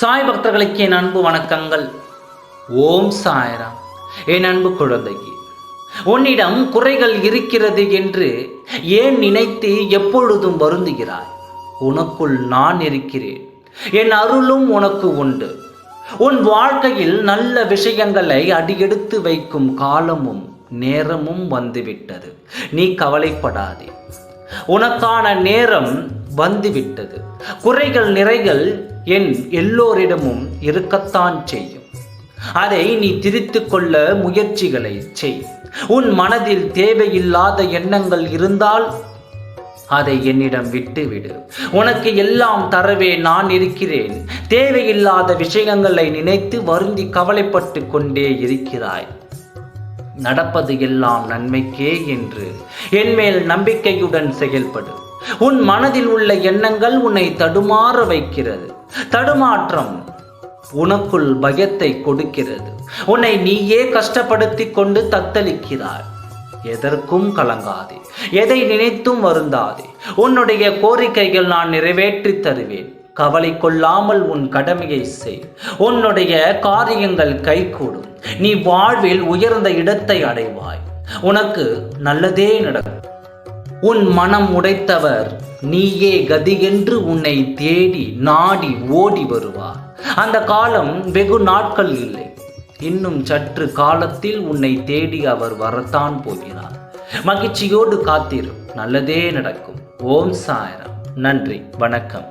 சாய் பக்தர்களுக்கு என் அன்பு வணக்கங்கள். ஓம் சாய்ராம். என் அன்பு குழந்தைக்கு, உன்னிடம் குறைகள் இருக்கிறது என்று ஏன் நினைத்து எப்பொழுதும் வருந்துகிறாய்? உனக்குள் நான் இருக்கிறேன். என் அருளும் உனக்கு உண்டு. உன் வாழ்க்கையில் நல்ல விஷயங்களை அடியெடுத்து வைக்கும் காலமும் நேரமும் வந்துவிட்டது. நீ கவலைப்படாதே, உனக்கான நேரம் வந்துவிட்டது. குறைகள் நிறைகள் என் எல்லோரிடமும் இருக்கத்தான் செய்யும். அதை நீ திரித்து கொள்ள முயற்சிகளை செய். உன் மனதில் தேவையில்லாத எண்ணங்கள் இருந்தால் அதை என்னிடம் விட்டுவிடு. உனக்கு எல்லாம் தரவே நான் இருக்கிறேன். தேவையில்லாத விஷயங்களை நினைத்து வருந்தி கவலைப்பட்டு கொண்டே இருக்கிறாய். நடப்பது எல்லாம் நன்மைக்கே என்று என்மேல் நம்பிக்கையுடன் செயல்படு. உன் மனதில் உள்ள எண்ணங்கள் உன்னை தடுமாற வைக்கிறது. தடுமாற்றம் உனக்குள் பயத்தை கொடுக்கிறது. உன்னை நீயே கஷ்டப்படுத்தி கொண்டு தத்தளிக்கிறாய். எதற்கும் கலங்காதே, எதை நினைத்தும் வருந்தாதே. உன்னுடைய கோரிக்கைகள் நான் நிறைவேற்றி தருவேன். கவலை கொள்ளாமல் உன் கடமையை செய். உன்னுடைய காரியங்கள் கைகூடும். நீ வாழ்வில் உயர்ந்த இடத்தை அடைவாய். உனக்கு நல்லதே நடக்கும். உன் மனம் உடைத்தவர் நீயே கதி என்று உன்னை தேடி நாடி ஓடி வருவார். அந்த காலம் வெகு நாட்கள் இல்லை. இன்னும் சற்று காலத்தில் உன்னை தேடி அவர் வரத்தான் போகிறார். மகிழ்ச்சியோடு காத்திரு, நல்லதே நடக்கும். ஓம் சாய்ராம். நன்றி, வணக்கம்.